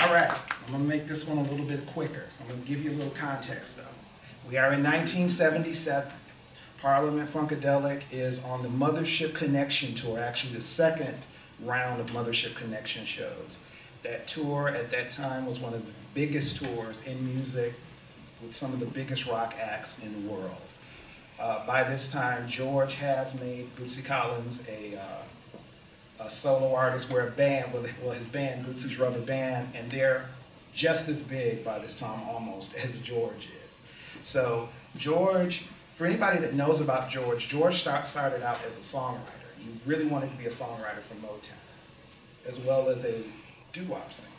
All right, I'm going to make this one a little bit quicker. I'm going to give you a little context, though. We are in 1977. Parliament-Funkadelic is on the Mothership Connection tour, actually the second round of Mothership Connection shows. That tour at that time was one of the biggest tours in music with some of the biggest rock acts in the world. By this time, George has made Bootsy Collins a solo artist. We're a band, well his band, Bootsy's Rubber Band, and they're just as big by this time almost as George is. So George, for anybody that knows about George, George started out as a songwriter. He really wanted to be a songwriter for Motown, as well as a doo-wop singer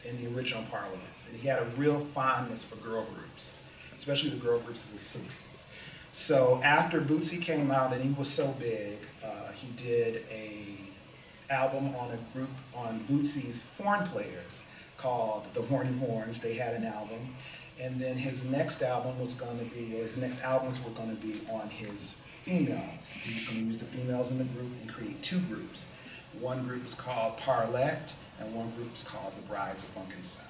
in the original Parliaments. And he had a real fondness for girl groups, especially the girl groups of the 60s. So after Bootsy came out and he was so big, he did an album on a group on Bootsy's horn players called The Horny Horns. They had an album. And then his next album was going to be, or his next albums were going to be on his females. He was going to use the females in the group and create two groups. One group is called Parlet, and one group is called The Brides of Funkenstein.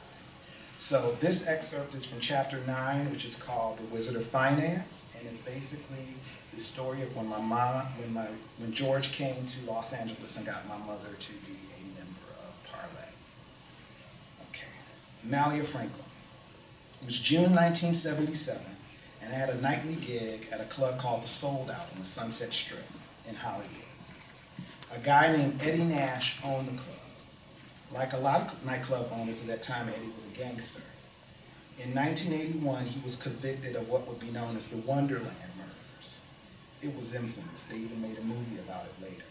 So this excerpt is from chapter 9, which is called The Wizard of Finance, and it's basically the story of when when George came to Los Angeles and got my mother to be a member of Parlet. Okay, Mallia Franklin. It was June 1977, and I had a nightly gig at a club called The Sold Out on the Sunset Strip in Hollywood. A guy named Eddie Nash owned the club. Like a lot of nightclub owners at that time, Eddie was a gangster. In 1981, he was convicted of what would be known as the Wonderland murders. It was infamous. They even made a movie about it later.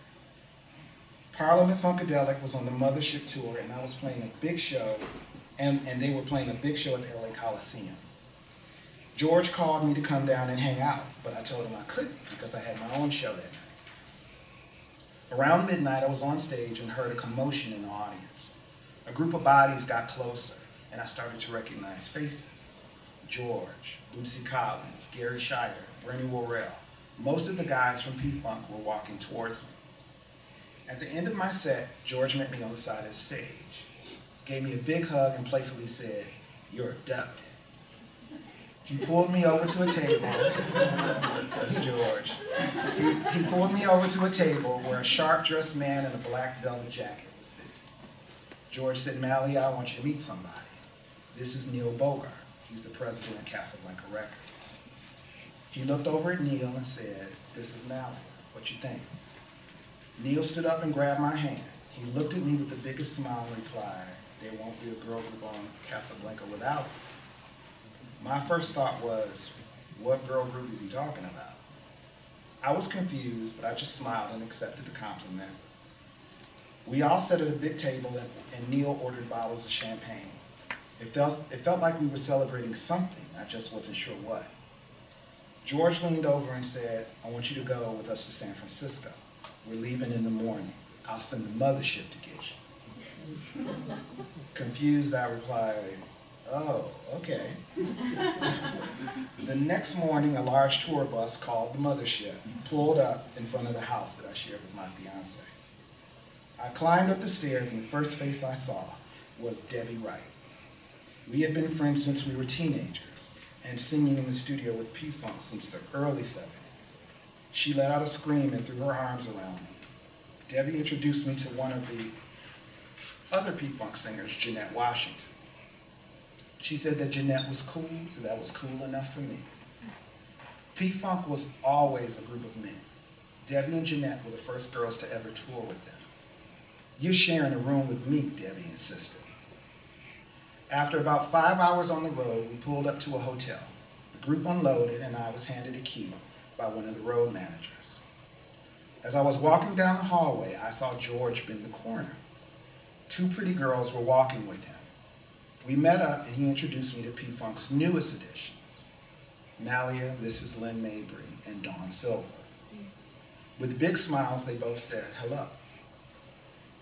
Parliament-Funkadelic was on the Mothership tour, and I was playing a big show, and they were playing a big show at the LA Coliseum. George called me to come down and hang out, but I told him I couldn't because I had my own show that night. Around midnight, I was on stage and heard a commotion in the audience. A group of bodies got closer, and I started to recognize faces. George, Bootsy Collins, Gary Scheider, Bernie Worrell. Most of the guys from P-Funk were walking towards me. At the end of my set, George met me on the side of the stage, gave me a big hug, and playfully said, "You're abducted." He pulled me over to a table. That's George. He pulled me over to a table where a sharp-dressed man in a black velvet jacket was sitting. George said, "Mallia, I want you to meet somebody. This is Neil Bogart. He's the president of Casablanca Records." He looked over at Neil and said, "This is Mallia. What you think?" Neil stood up and grabbed my hand. He looked at me with the biggest smile and replied, "There won't be a girl group on Casablanca without him." My first thought was, what girl group is he talking about? I was confused, but I just smiled and accepted the compliment. We all sat at a big table, and Neil ordered bottles of champagne. It felt like we were celebrating something, I just wasn't sure what. George leaned over and said, "I want you to go with us to San Francisco. We're leaving in the morning. I'll send the mothership to get you." Confused, I replied, "Oh, okay." The next morning, a large tour bus called the Mothership pulled up in front of the house that I shared with my fiance. I climbed up the stairs, and the first face I saw was Debbie Wright. We had been friends since we were teenagers and singing in the studio with P-Funk since the early 70s. She let out a scream and threw her arms around me. Debbie introduced me to one of the other P-Funk singers, Jeanette Washington. She said that Jeanette was cool, so that was cool enough for me. P-Funk was always a group of men. Debbie and Jeanette were the first girls to ever tour with them. "You're sharing a room with me," Debbie insisted. After about 5 hours on the road, we pulled up to a hotel. The group unloaded, and I was handed a key by one of the road managers. As I was walking down the hallway, I saw George bend the corner. Two pretty girls were walking with him. We met up, and he introduced me to P-Funk's newest additions. Mallia, this is Lynn Mabry, and Dawn Silver. With big smiles, they both said hello.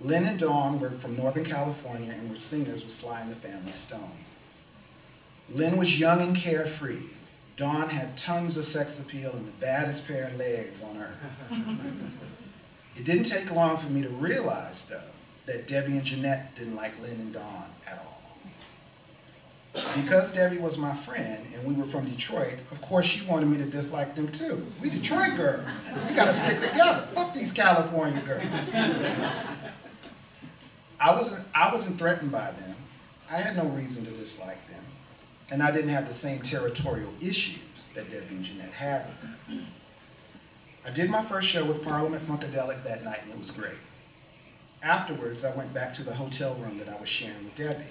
Lynn and Dawn were from Northern California and were singers with Sly and the Family Stone. Lynn was young and carefree. Dawn had tons of sex appeal and the baddest pair of legs on earth. It didn't take long for me to realize, though, that Debbie and Jeanette didn't like Lynn and Dawn at all. Because Debbie was my friend and we were from Detroit, of course she wanted me to dislike them too. We Detroit girls. We gotta stick together. Fuck these California girls. I wasn't threatened by them. I had no reason to dislike them. And I didn't have the same territorial issues that Debbie and Jeanette had with them. I did my first show with Parliament-Funkadelic that night and it was great. Afterwards, I went back to the hotel room that I was sharing with Debbie.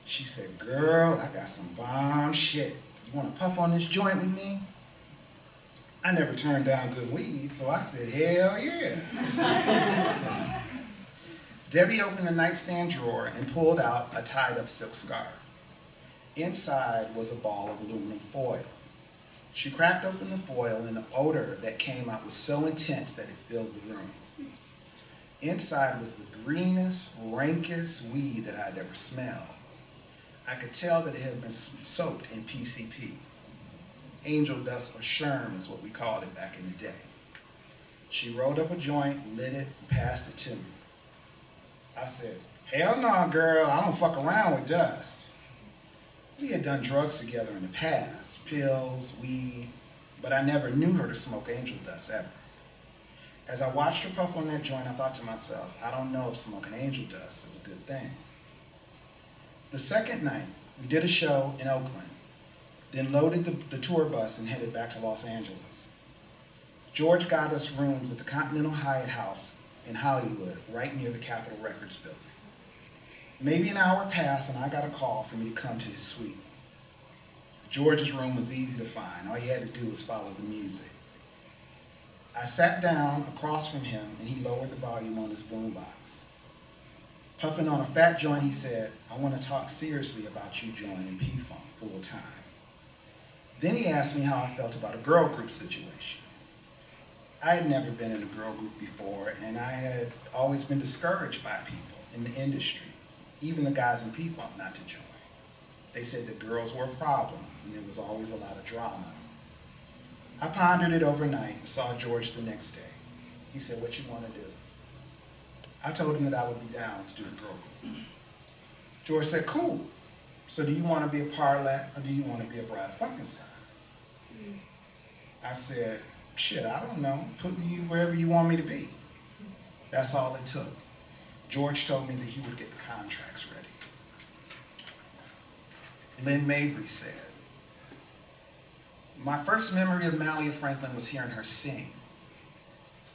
She said, "Girl, I got some bomb shit. You want to puff on this joint with me?" I never turned down good weed, so I said, "Hell yeah." Debbie opened the nightstand drawer and pulled out a tied-up silk scarf. Inside was a ball of aluminum foil. She cracked open the foil and the odor that came out was so intense that it filled the room. Inside was the greenest, rankest weed that I'd ever smelled. I could tell that it had been soaked in PCP. Angel dust or sherm is what we called it back in the day. She rolled up a joint, lit it, and passed it to me. I said, "Hell no, girl, I don't fuck around with dust." We had done drugs together in the past, pills, weed, but I never knew her to smoke angel dust ever. As I watched her puff on that joint, I thought to myself, I don't know if smoking angel dust is a good thing. The second night, we did a show in Oakland, then loaded the tour bus and headed back to Los Angeles. George got us rooms at the Continental Hyatt House in Hollywood, right near the Capitol Records building. Maybe an hour passed and I got a call for me to come to his suite. George's room was easy to find. All you had to do was follow the music. I sat down across from him and he lowered the volume on his boombox. Puffing on a fat joint, he said, "I want to talk seriously about you joining P-Funk full time." Then he asked me how I felt about a girl group situation. I had never been in a girl group before, and I had always been discouraged by people in the industry, even the guys in P-Funk, not to join. They said that girls were a problem, and there was always a lot of drama. I pondered it overnight and saw George the next day. He said, "What you want to do?" I told him that I would be down to do a girl group. George said, "Cool. So do you want to be a Parlet or do you want to be a bride of Funkenstein?" I said, "Shit, I don't know. Put me wherever you want me to be." That's all it took. George told me that he would get the contracts ready. Lynn Mabry said, "My first memory of Mallia Franklin was hearing her sing.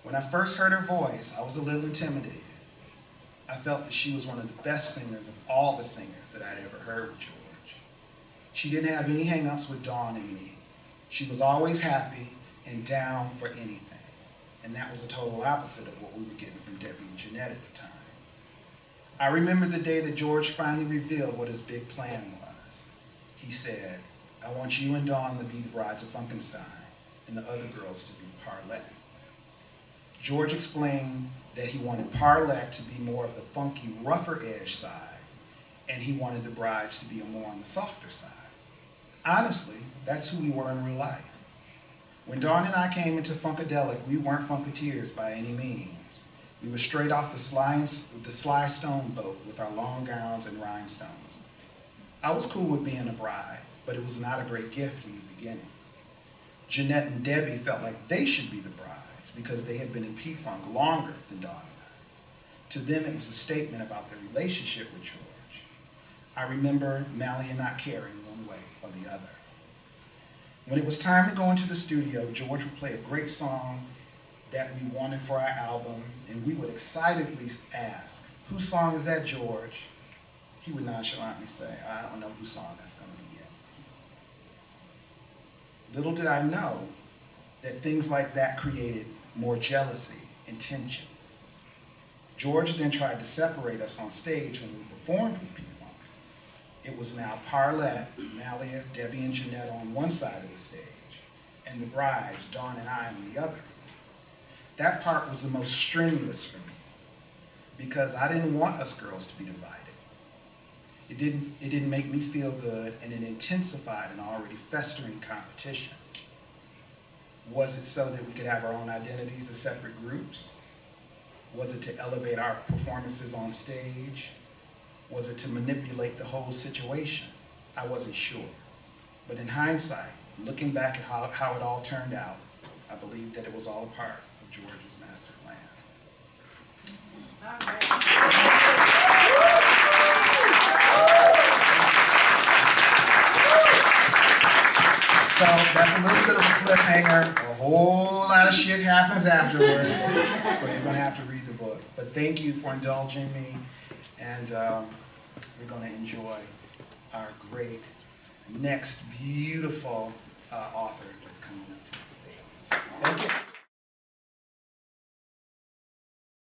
When I first heard her voice, I was a little intimidated. I felt that she was one of the best singers of all the singers that I'd ever heard with George. She didn't have any hang-ups with Dawn and me. She was always happy and down for anything. And that was a total opposite of what we were getting from Debbie and Jeanette at the time. I remember the day that George finally revealed what his big plan was. He said, 'I want you and Dawn to be the brides of Funkenstein and the other girls to be Parlet.' George explained that he wanted Parlet to be more of the funky, rougher edge side, and he wanted the brides to be more on the softer side. Honestly, that's who we were in real life. When Dawn and I came into Funkadelic, we weren't Funketeers by any means. We were straight off the Sly Stone boat with our long gowns and rhinestones. I was cool with being a bride, but it was not a great gift in the beginning. Jeanette and Debbie felt like they should be the brides because they had been in P-Funk longer than Dawn and I. To them, it was a statement about their relationship with George. I remember Mallia not caring one way or the other. When it was time to go into the studio, George would play a great song that we wanted for our album, and we would excitedly ask, "Whose song is that, George?" He would nonchalantly say, "I don't know whose song that's going to be yet." Little did I know that things like that created more jealousy and tension. George then tried to separate us on stage when we performed with P-Funk. It was now Parlet, Mallia, Debbie, and Jeanette on one side of the stage, and the brides, Dawn and I, on the other. That part was the most strenuous for me, because I didn't want us girls to be divided. It didn't make me feel good, and it intensified an already festering competition. Was it so that we could have our own identities as separate groups? Was it to elevate our performances on stage? Was it to manipulate the whole situation? I wasn't sure. But in hindsight, looking back at how it all turned out, I believe that it was all a part of George's master plan. All right. So that's a little bit of a cliffhanger. A whole lot of shit happens afterwards. So you're going to have to read the book. But thank you for indulging me. And we're going to enjoy our great next beautiful author that's coming up to the stage. Thank you.